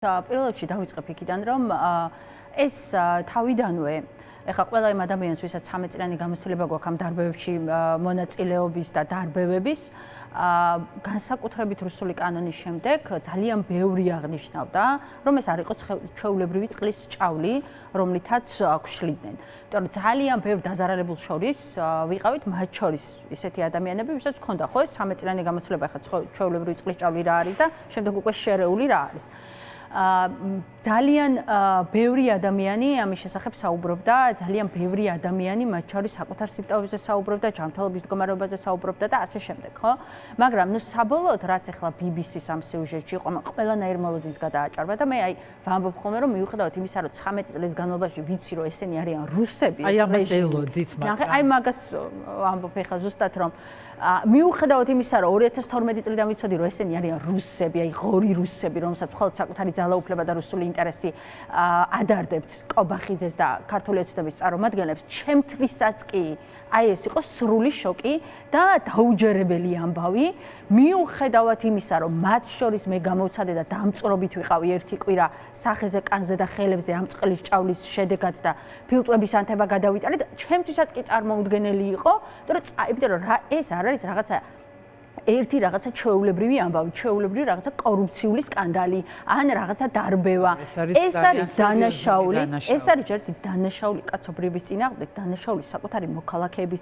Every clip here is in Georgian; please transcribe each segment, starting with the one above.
პირველ რიგში დავიწყებ იქიდან, რომ ეს თავიდანვე ეხლა ყველა იმ ადამიანს, ვისაც 13 წლიანი გამოცდილება გვაქვს ამ დარბევებში მონაწილეობის და დარბევების, განსაკუთრებით რუსული კანონის შემდეგ ძალიან ბევრი აღნიშნავდა, რომ ეს არ იყო ჩვეულებრივი წყლის ჭავლი, რომლითაც გვშლიდნენ. იმიტომ რომ ძალიან ბევრ დაზარალებულს შორის ვიყავით, მათ შორის ისეთი ადამიანები, ვისაც ჰქონდა ხო ეს 13 წლიანი გამოცდილება, ეხლა ჩვეულებრივი წყლის ჭავლი რა არის და შემდეგ უკვე შერეული რა არის. ძალიან ბევრი ადამიანი ამის შესახებ საუბრობდა, ძალიან ბევრი ადამიანი მათ შორის საკუთარ სიმპტომებზე საუბრობდა, ჯანმრთელობის მდგომარეობაზე საუბრობდა და ასე შემდეგ, ხო? მაგრამ ნუ საბოლოოდ რაც ახლა BBC-ს ამ სიუჟეტში იყო, ყველანაირ მოლოდინს გადააჭარბა და მე აი ვამბობ ხოლმე, რომ მიუხედავად იმისა, რომ 19 წლის განმავლობაში ვიცი, რომ ესენი არიან რუსები, აი ამას ელოდით, მაგრამ აი მაგას ვამბობ ახლა ზუსტად რომ მიუხედავად იმისა, რომ 2012 წლიდან ვიცოდი, რომ ესენი არიან რუსები, აი ღორი რუსები, რომელსაც მხოლოდ საკუთარი ძალაუფლება და რუსული ინტერესი ადარდებთ კობახიძეს და ქართული ოცნების წარმომადგენლებს, ჩემთვისაც კი აი ეს იყო სრული შოკი და დაუჯერებელი ამბავი, მიუხედავად იმისა, რომ მათ შორის მე გამოვცადე და დამწრობით ვიყავი ერთი კვირა სახეზე, კანზე და ხელებზე ამ წყლის ჭავლის შედეგად და ფილტრების ანთება გადავიტანე და ჩემთვისაც კი წარმოუდგენელი იყო, იმიტომ რომ ეს არ არის რაღაცა ერთი რაღაცა ჩვეულებრივი ამბავი, ჩვეულებრივი რაღაცა კორუფციული სკანდალი, ან რაღაცა დარბევა. ეს არის დანაშაული, ეს არის ერთი დანაშაული კაცობრიობის წინააღმდეგ, დანაშაული საკუთარი მოქალაქეების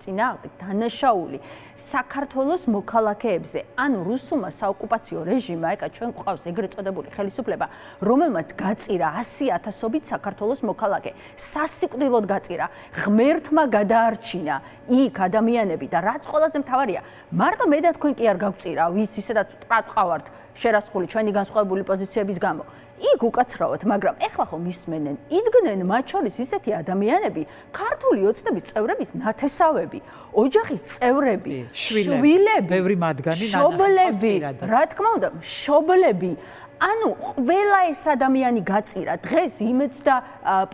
წინააღმდეგ, დანაშაული საქართველოს მოქალაქეებზე. ანუ რუსულმა საოკუპაციო რეჟიმმა, ეკა ჩვენ გვყავს ეგრეთ წოდებული ხელისუფლება, რომელმაც გაწირა 100,000-ობით საქართველოს მოქალაქე. სასიკვდილოდ გაწირა, ღმერთმა გადაარჩინა იქ ადამიანები და რაც ყველაზე მთავარია, მარტო მე და თქვენ კი არ გავწირა, ვის ისედაც ვყავართ შერასხული ჩვენი განსხვავებული პოზიციების გამო. იქ უკაცრავად, მაგრამ ეხლა ხომ ისმენენ, იდგნენ მათ შორის ისეთი ადამიანები, ქართული ოცნების წევრების ნათესავები, ოჯახის წევრები, შვილები, ბევრი მათგანი მშობლები, რა თქმა უნდა, მშობლები. ანუ ყველა ეს ადამიანი გაწირა დღეს იმედს და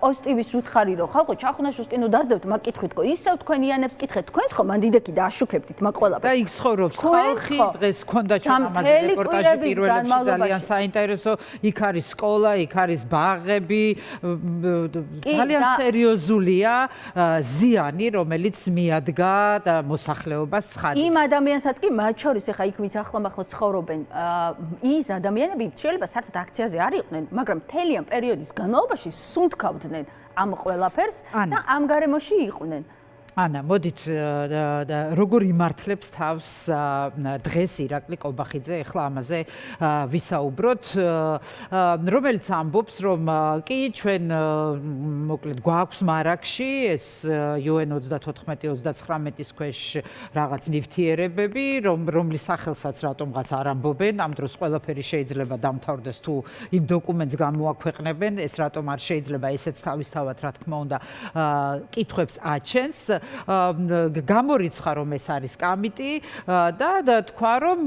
პოზიტივის უთხარი რომ ხალხო ჩახუნაშოს კინო დაძდევთ მაგ კითხვით ისევ თქვენიანებს კითხეთ თქვენს ხო მან დიდექი და აშუქებდით მაგ ყველაფერს და იქ ცხოვრობს ხალხი დღეს ქონდა ჩვენ ამაზე რეპორტაჟი პირველებში ძალიან საინტერესო იქ არის სკოლა იქ არის ბაღები ძალიან სერიოზულია ზიანი რომელიც მიადგა და მოსახლეობას ცხადია იმ ადამიანსაც კი მათ შორის ახლა იქ ვინც ახლომახლო ცხოვრობენ ის ადამიანები საერთოდ აქციაზე არ იყვნენ, მაგრამ მთელი ამ პერიოდის განმავლობაში სუნთქავდნენ ამ ყველაფერს და ამ გარემოში იყვნენ. ანა, მოდით როგორ იმართლებს თავს დღეს ირაკლი კობახიძე, ახლა ამაზე ვისაუბროთ, რომელიც ამბობს, რომ კი ჩვენ მოკლედ გვაქვს მარაგში ეს UN 34-39-ის ქვეშ რაღაც ნივთიერებები, რომლის სახელსაც რატომღაც არ ამბობენ, ამ დროს ყველაფერი შეიძლება დამთავრდეს თუ იმ დოკუმენტს გამოაქვეყნებენ, ეს რატომ არ შეიძლება ესეც თავისთავად რა თქმა უნდა კითხვებს აჩენს. გამორიცხა რომ ეს არის კამიტი და თქვა რომ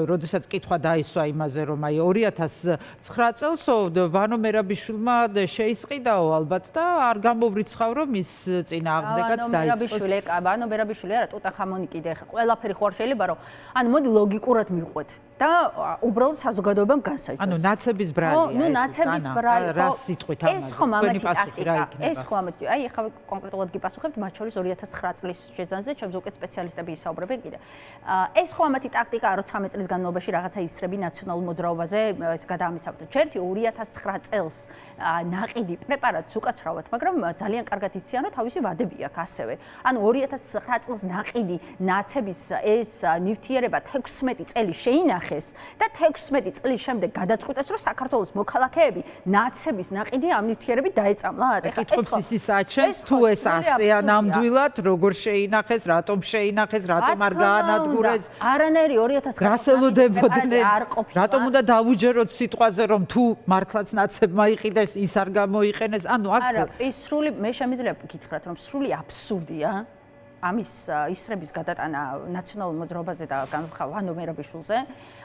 როდესაც კითხვა დაისვა იმაზე რომ აი 2009 წელს ვანო მერაბიშვილმა შეისყიდაო ალბათ და არ გამოვრიცხავ რომ ის წინააღმდეგაც დაიწყოს ვანო მერაბიშვილი არა ტუტანხამონი კიდე ყველაფერი ხო არ შეიძლება რომ ანუ მოდი ლოგიკურად მივყვეთ და უბრალოდ საზოგადოებამ განსაჯოს ანუ ნაცების ბრალია ნუ ნაცების brალი რა სიტყვით ამაზე ეს ხომ ამათი ტაქტიკა ეს ხომ ამათი აი ახლა კონკრეტულად გიპასუხებთ მათ შორის 2009 წლის შეძანზე ჩემზე უკვე სპეციალისტები ისაუბრებენ კიდე ეს ხო ამათი ტაქტიკაა რომ 13 წლის განმავლობაში რაღაცა ისრები ნაციონალურ მოძრაობაზე ეს გადაამისავთ ჩერთი 2009 წელს ნაყიდი პრეპარატს უკაცრავად მაგრამ ძალიან კარგად იციან რომ თავისი ვადები აქვს ასევე ანუ 2009 წელს ნაყიდი ნაცების ეს ნივთიერება 16 წელი შეინახეს და 16 წლის შემდეგ გადაწყვიტეს რომ საქართველოს მოქალაქეები ნაცების ნაყიდი ამ ნივთიერებით დაეწამლათ ეხლა ეს ის აჩენს თუ ეს ასეა ნამდვილად როგორ შეინახეს, რატომ შეინახეს, რატომ არ გაანადგურეს? არანაირი 2009 გასელოდებოდნენ. რატომ უნდა დავუჯეროთ სიტყვაზე, რომ თუ მართლაც ნაცებმა იყიდეს, ის არ გამოიყენეს? ანუ აქ არა, ის სრული მე შემიძლია გითხრათ, რომ სრული აბსურდია. ამის ისრების გადატანა ნაციონალურ მოძრაობაზე და განვიხარ ვანო მერაბიშვილზე.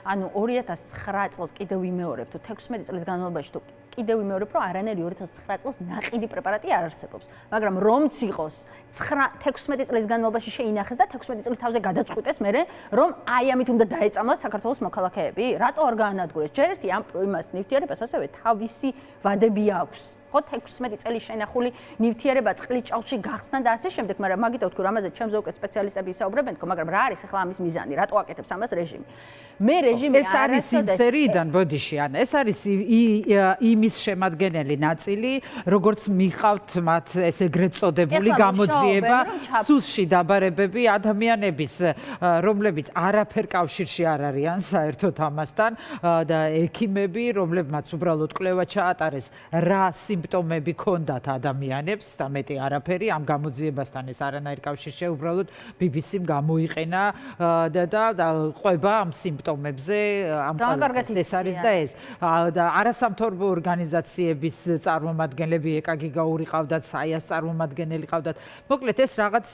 ანუ 2009 წელს კიდევ ვიმეორებ თუ 16 წლის განმავლობაში თუ კიდევ ვიმეორებ, რომ არანაირი 2009 წელს ნაყიდი პრეპარატი არ არსებობს. მაგრამ რომც იყოს 16 წლის განმავლობაში შეინახეს და 16 წლის თავზე გადაწყვიტეს მერე, რომ აი ამით უნდა დაეწამლოს საქართველოს მოქალაქეები. რატო არ გაანადგურეს? ჯერ ერთი ამ იმას ნივთიერებას ასევე თავისი ვადები აქვს. ხო 16 წელი შენახული ნივთიერება წყლის ჭაუში გახსნა და ასე შემდეგ, მაგრამ მაგითო ვთქვი, რომ ამაზე ჩემზე უკვე სპეციალისტები ისაუბრებენ თქო, მაგრამ რა არის ახლა ამის მიზანი? რატო აკეთებს ამას რეჟიმი? მე რეჟიმი ეს არის იმ სერიიდან, ბოდიში, ან ეს არის იმის შემადგენელი ნაწილი, როგორც მიყავთ მათ ეს ეგრეთ წოდებული გამოძიება, სუსში დაბარებები ადამიანების, რომლებიც არაფერ კავშირში არ არიან საერთოდ ამასთან და ექიმები, რომლებმაც უბრალოდ კვლევა ჩაატარეს, რა სიმპტომები ქონდათ ადამიანებს და მეტი არაფერი ამ გამოძიებასთან ეს არანაირ კავშირში უბრალოდ BBC-მ გამოიყენა და ყვება ამ სიმპტომებზე ამ ეს არის და ეს და არასამთავრობო ორგანიზაციების წარმომადგენლები ეკაგიგაური ყავდათ, საიას წარმომადგენელი ყავდათ. მოკლედ ეს რაღაც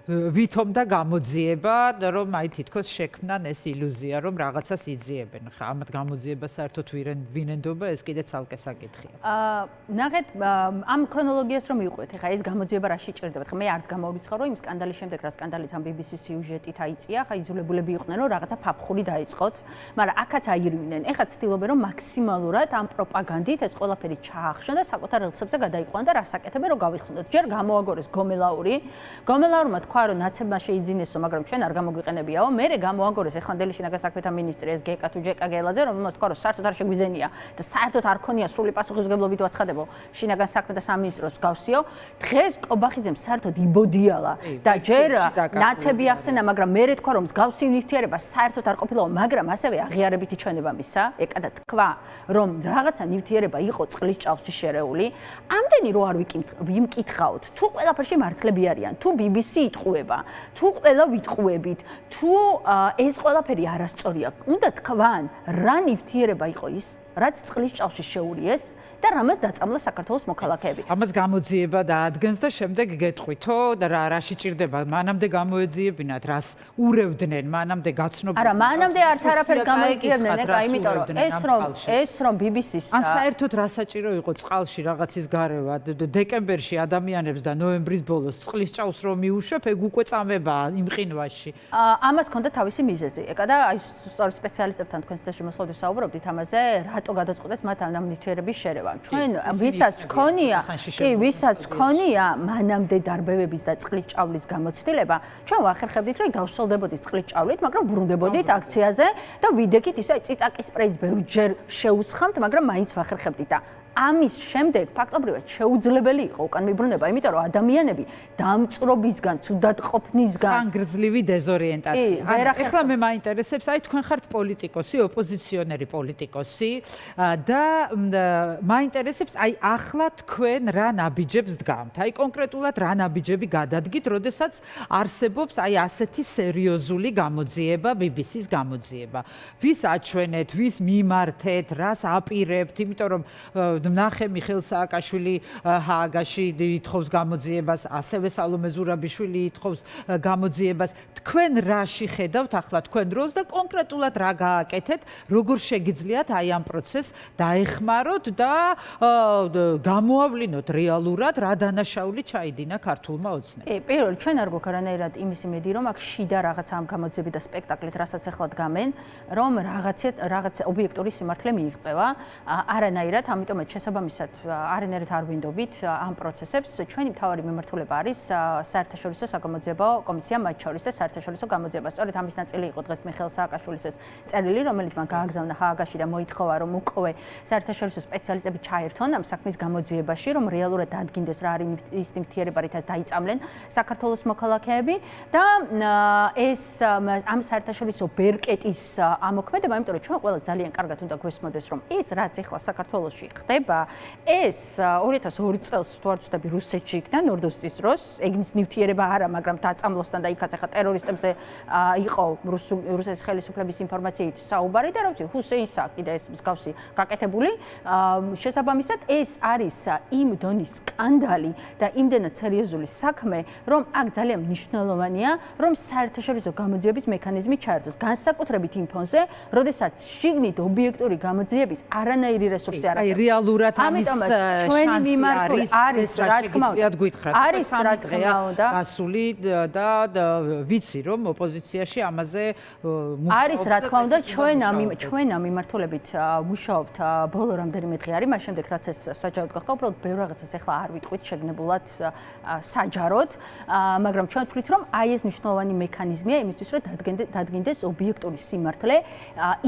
ვითომდა გამოძიება, რომ აი თითქოს შექმნან ეს ილუზია, რომ რაღაცას იძიებენ. ხა ამათ გამოძიებას საერთოდ ვინენდობა, ეს კიდე ცალკე საკითხია. ნახეთ ამ ქრონოლოგიას რომ მივყვეთ, ხა ეს გამოძიება რაში ჭირდებათ? ხა მე არც გამოვიცხარო რომ იმ სკანდალის შემდეგ რა სკანდალიც ამ BBC სიუჟეტით აიწია, ხა იძულებულები იყვნენ რომ რაღაცა ფაფხული დაიწყოთ, მაგრამ აქაც აირივნენ. ეხლა ცდილობენ რომ მაქსიმალურად ამ პროპაგანდით ეს ყველაფერი ჩაახშონ და საკუთარ რელსებზე გადაიყვანონ და რას აკეთებენ რომ გავიხსნათ. ჯერ გამოაგორეს გომელაურმა თქვა რომ ნაცებმა შეიძინესო, მაგრამ ჩვენ არ გამოგვიყენებიაო. მერე გამოაგორეს ეხლანდელი შინაგან საქმეთა მინისტრი ეს გეკა თუ ჯეკა გელაძე, რომელმაც თქვა რომ საერთოდ არ შეგვიზენია და საერთოდ არ ქონია სრული პასუხისმგებლობით ვაცხადებო შინაგან საქმეთა სამინისტროს გავსიო. დღეს კობახიძემ საერთოდ იბოდიალა და ჯერ ნაცები ახსენა, მაგრამ მერე თქვა რომ მსგავსი ნივთიერება საერთოდ არ ყოფილაო, მაგრამ ასევე აღიარებითი ჩვენება მისცა, ეკა და თქვა რომ რაღაცა ნივთიერება იყო წყლის ჭაუში შერეული. ამდენი რო არ ვიმკითხაოთ, თუ ყველაფერში მართლები არიან, თუ BBC იტყუება, თუ ყველა ვიტყუებით, თუ ეს ყველაფერი არასწორია, უნდა თქვან რა ნივთიერება იყო ის, რაც წყლის ჭაუში შეურიეს და რამაც დაწამლა საქართველოს მოქალაქეები. ამას გამოძიება დაადგენს და შემდეგ გეტყვითო და რაში ჭირდება, მანამდე გამოეძიებინათ, რას ურევდნენ, მანამდე გაცნობდნენ. არა, მანამდე არც არაფერს გამოეძიებდნენ, ეკა, იმიტომ რომ ეს რომ BBC-ს ან საერთოდ რა საჭირო იყო წყალში რაღაცის გარევა, დეკემბერში ადამიანებს და ნოემბრის ბოლოს წყლის ჭაუს რომ მიუშვებ, ეგ უკვე წამება იმ ყინვაში. ამას ჰქონდა თავისი მიზეზი, ეკა და აი სპეციალისტებთან თქვენ სიტუაციაში მოსხდით საუბრობდით ამაზე, რატო გადაწყვეტეს მათ ამ ნივთიერების შერევა. ჩვენ ვისაც ქონია მანამდე დარბევების და წყლის ჭავლის გამოცდილება, ჩვენ ვახერხებდით რომ დავსოლდებოდით წყლის ჭავლით, მაგრამ ბრუნდებოდით აქციაზე და ვიდექით ისე წიწაკის სპრეის ბევრჯერ შეუსხამთ, მაგრამ მაინც ვახერხებდით და ამის შემდეგ ფაქტობრივად შეუძლებელი იყო უკან მიბრუნება, იმიტომ რომ ადამიანები დამწრობისგან, ცუდადყოფნისგან, გრძლივი დეზორიენტაცია. ეხლა მე მაინტერესებს, აი თქვენ ხართ პოლიტიკოსი, ოპოზიციონერი პოლიტიკოსი და მაინტერესებს, აი ახლა თქვენ რა ნაბიჯებს დგამთ? აი კონკრეტულად რა ნაბიჯები გადადგით, როდესაც არსებობს აი ასეთი სერიოზული გამოძიება, BBC-ს გამოძიება. ვის აჩვენეთ, ვის მიმართეთ, რას აპირებთ, იმიტომ რომ ნახე მიხეილ სააკაშვილი ჰააგაში ითხოვს გამოძიებას, ასევე სალომე ზურაბიშვილი ითხოვს გამოძიებას. თქვენ რაში ხედავთ ახლა თქვენ როლს და კონკრეტულად რა გააკეთეთ, როგორ შეგიძლიათ აი ამ პროცესს დაეხმაროთ და გამოავლინოთ რეალურად რა დანაშაული ჩაიდინა ქართულმა ოცნებამ. პირველი ჩვენ არ გვაქვს არანაირად იმის იმედი, რომ აქ შიდა რაღაცა ამ გამოძიებით და სპექტაკლით, რასაც ახლა დგამენ, რომ რაღაც ობიექტური სიმართლე მიიღწევა, არანაირად, ამიტომ შესაბამისად არანაირად არ ვინდობით ამ პროცესებს. ჩვენი მთავარი მიმართულება არის საერთაშორისო საგამოძიებო კომისია მათ შორის და საერთაშორისო გამოძიება. სწორედ ამის ნაწილი იყო დღეს მიხეილ სააკაშვილის ეს წერილი, რომელიც მან გააგზავნა ჰააგაში და მოითხოვა, რომ უკვე საერთაშორისო სპეციალისტები ჩაერთონ ამ საქმის გამოძიებაში, რომ რეალურად დაადგინდეს რა არის ის ნივთიერება, რითაც დაიწამლენ საქართველოს მოქალაქეები და ეს ამ საერთაშორისო ბერკეტის ამოქმედება, იმიტომ რომ ჩვენ ყველას ძალიან კარგად უნდა გვესმოდეს, რომ ეს რაც ახლა საქართველოში ხდება, ეს 2002 წელს თუ არ ვცდები რუსეთში იქნა ნორდოსტის დროს, ეგნის ნივთიერება არა, მაგრამ დაწამლოსთან და იქაც ახლა ტერორისტებზე იყო რუსეთის ხელისუფლების ინფორმაციით საუბარი და რა ვიცი, ჰუსეინსა კიდე ეს მსგავსი გაკეთებული. შესაბამისად, ეს არის იმ დონის სკანდალი და იმდენად სერიოზული საქმე, რომ აქ ძალიან მნიშვნელოვანია, რომ საერთაშორისო გამოძიების მექანიზმი ჩაერთოს, განსაკუთრებით იმ ფონზე, როდესაც შიგნით ობიექტური გამოძიების არანაირი რესურსი არ არსებობს. რეალურად ამის ჩვენი მიმართული არის რა თქმა უნდა. არის რა თქმა უნდა. გასული და ვიცი რომ ოპოზიციაში ამაზე არის რა თქმა უნდა ჩვენ ამ მიმართულებით მუშაობთ ბოლო რამდენიმე დღე არის მას შემდეგ რაც ეს საჯაროდ გახდა უბრალოდ ბევრ რაღაცას ახლა არ ვიტყვით შეგნებულად საჯაროდ მაგრამ ჩვენ ვთვლით რომ აი ეს მნიშვნელოვანი მექანიზმია იმისთვის რომ დადგინდეს ობიექტური სიმართლე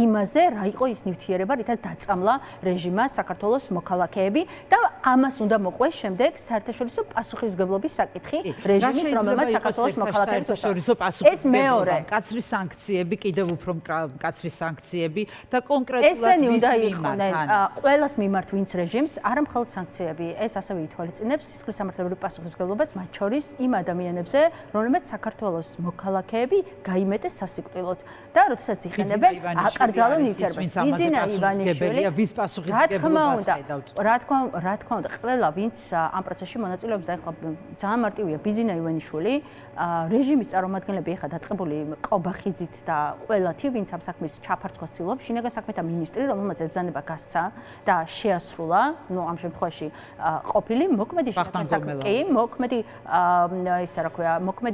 იმაზე რა იყო ის ნივთიერება რითაც დაწამლა რეჟიმმა საქართველოს მოქალაქეები და ამას უნდა მოყვეს შემდეგ საერთაშორისო პასუხისმგებლობის საკითხი რეჟიმის რომელმაც საქართველოს მოქალაქეებს ეს მეორე კაცრი სანქციები კიდევ უფრო კაცრი სანქციები და კონკრეტულად ესენი უნდა იყვნენ ყველას მიმართ ვინც რეჟიმს არა მხოლოდ სანქციები ეს ასევე ითვალისწინებს სისხლის სამართლებრივ პასუხისმგებლობას მათ შორის იმ ადამიანებზე რომლებიც საქართველოს მოქალაქეები გაიმეტეს სასიკვდილოდ და როდესაც იყენებენ აკრძალო ნივთიერებას ბიძინა ივანიშვილი ვის პასუხისმგებლობას ხედავთ რა თქმა უნდა ყველა ვინც ამ პროცესში მონაწილეობს და ახლა ძალიან მარტივია ბიძინა ივანიშვილი რეჟიმის წარმომადგენლები ეხლა დაწყებული კობახიძით და ყველათი ვინც ამ საქმის ჩაფარცხვას ცდილობს შინაგან საქმეთა მინისტრი რომელმაც ებრძანება გასცა და შეასრულა ნუ ამ შემთხვევაში ყოფილი მოქმედი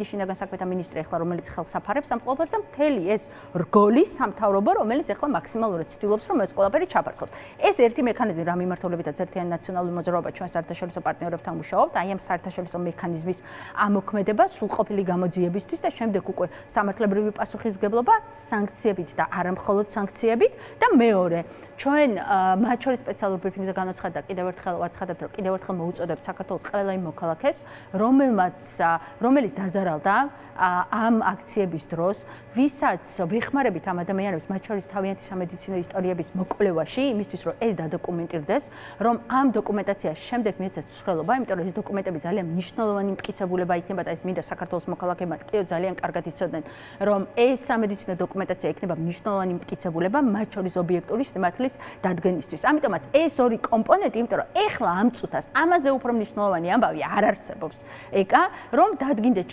შინაგან საქმეთა მინისტრი ახლა რომელიც ხელს აფარებს ამ ყველაფერს და მთელი ეს რგოლის სამთავრობო რომელიც ახლა მაქსიმალურად ცდილობს რომ ეს ყველაფერი ჩაფარცხოს ეს ერთი მექანიზმი რა მიმართულებითაც ერთიანი ნაციონალური მოძრაობა ჩვენ საერთაშორისო პარტნიორებთან მუშაობთ აი ამ საერთაშორისო მექანიზმის ამოქმედებას სრულყოფილი გამოძიებისთვის და შემდეგ უკვე სამართლებრივი პასუხისმგებლობა სანქციებით და არა მხოლოდ სანქციებით და მეორე ჩვენ მათ შორის სპეციალურ ბრიფინგზე განაცხადა კიდევ ერთხელ ვაცხადებთ რომ კიდევ ერთხელ მოუწოდებთ საქართველოს ყველა იმ მოქალაქეს რომელიც დაზარალდა ამ აქციების დროს ვისაც ვეხმარებით ამ ადამიანებს მათ შორის თავიანთი სამედიცინო ისტორიების მოკვლევაში იმისთვის რომ ეს დადოკუმენტირდეს რომ ამ დოკუმენტაციაში შემდეგ მიეცეს მსვლელობა იმიტომ რომ ეს დოკუმენტები ძალიან მნიშვნელოვანი მტკიცებულება იქნება და ეს მინდა საქართველოს მოქალაქეებმა კიდევ ძალიან კარგად იცოდნენ რომ ეს სამედიცინო დოკუმენტაცია იქნება მნიშვნელოვანი მტკიცებულება მათ შორის ობიექტური სიმართლის დადგენისთვის ამიტომაც ეს ორი კომპონენტი იმიტომ რომ ეხლა ამ წუთას ამაზე უფრო მნიშვნელოვანი ამბავი არ არსებობს ეკა რომ დადგინდეს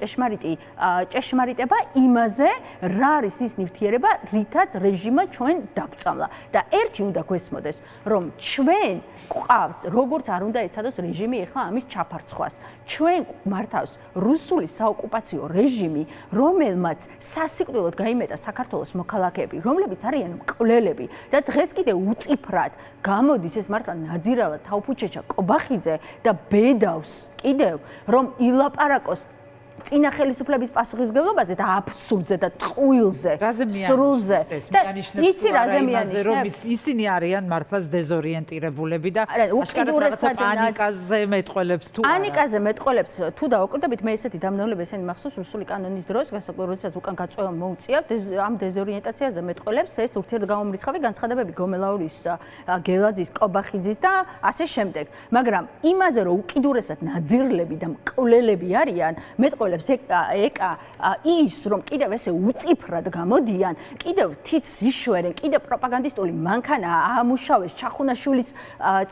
ჭეშმარიტება იმაზე რა არის ის ნივთიერება რითაც რეჟიმმა ჩვენ დაგწამლა და ერთი უნდა გვესმოდეს რომ ჩვენ გვყავს როგორც არ უნდა ეცადოს რეჟიმი ეხლა ამის ჩაფარცხვას ჩვენ მართავს რუსული საოკუპაციო რეჟიმი რომელმაც სასიკვდილოდ გაიმეტა საქართველოს მოქალაქეები რომლებიც არიან მკვლელები და დღეს კიდევ უწიფრად გამოდის ეს მართლა ნაძირალა თაუფუჩეჩა კობახიძე და ბედავს კიდევ რომ ილაპარაკოს წინა ხელისუფლების პასუხისმგებლობაზე და აბსურდზე და ტყუილზე, სრულზე. და იცი რაზე მიანიშნებ? რომ ისინი არიან მართლაც დეზორიენტირებულები და აშკარად პანიკაზე მეტყველებს თუ არა. პანიკაზე მეტყველებს თუ დავაკვირდებით, მე ესეთი დამნელები ესენი მახსოვს რუსული კანონის დროს, როდესაც უკან გაწვევა მოუწიათ, ამ დეზორიენტაციაზე მეტყველებს ეს ურთიერთგამომრიცხავი განცხადებები გომელაურის, გელაძის, კობახიძის და ასე შემდეგ. მაგრამ იმაზე რომ უკიდურესად ნაძირლები და მკვლელები არიან, მეტყველებს ეკა ის რომ კიდევ ესე უწიფრად გამოდიან, კიდევ თითს იშვერენ, კიდევ პროპაგანდისტული მანქანა აამუშავეს ჩახუნაშვილის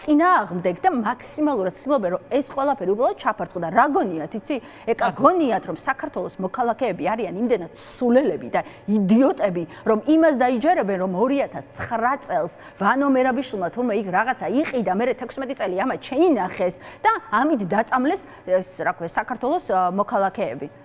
წინააღმდეგ და მაქსიმალურად ცდილობენ რომ ეს ყველაფერი უბრალოდ ჩაფარცხო და რა გონიათ, იცი? ეკა გონიათ რომ საქართველოს მოქალაქეები არიან იმდენად სულელები და იდიოტები, რომ იმას დაიჯერებენ რომ 2009 წელს ვანო მერაბიშვილმა თურმე იქ რაღაცა იყიდა, მე 16 წელი ამათ შეინახეს და ამით დაწამლეს ეს რა ქვია საქართველოს მოქალაქეები.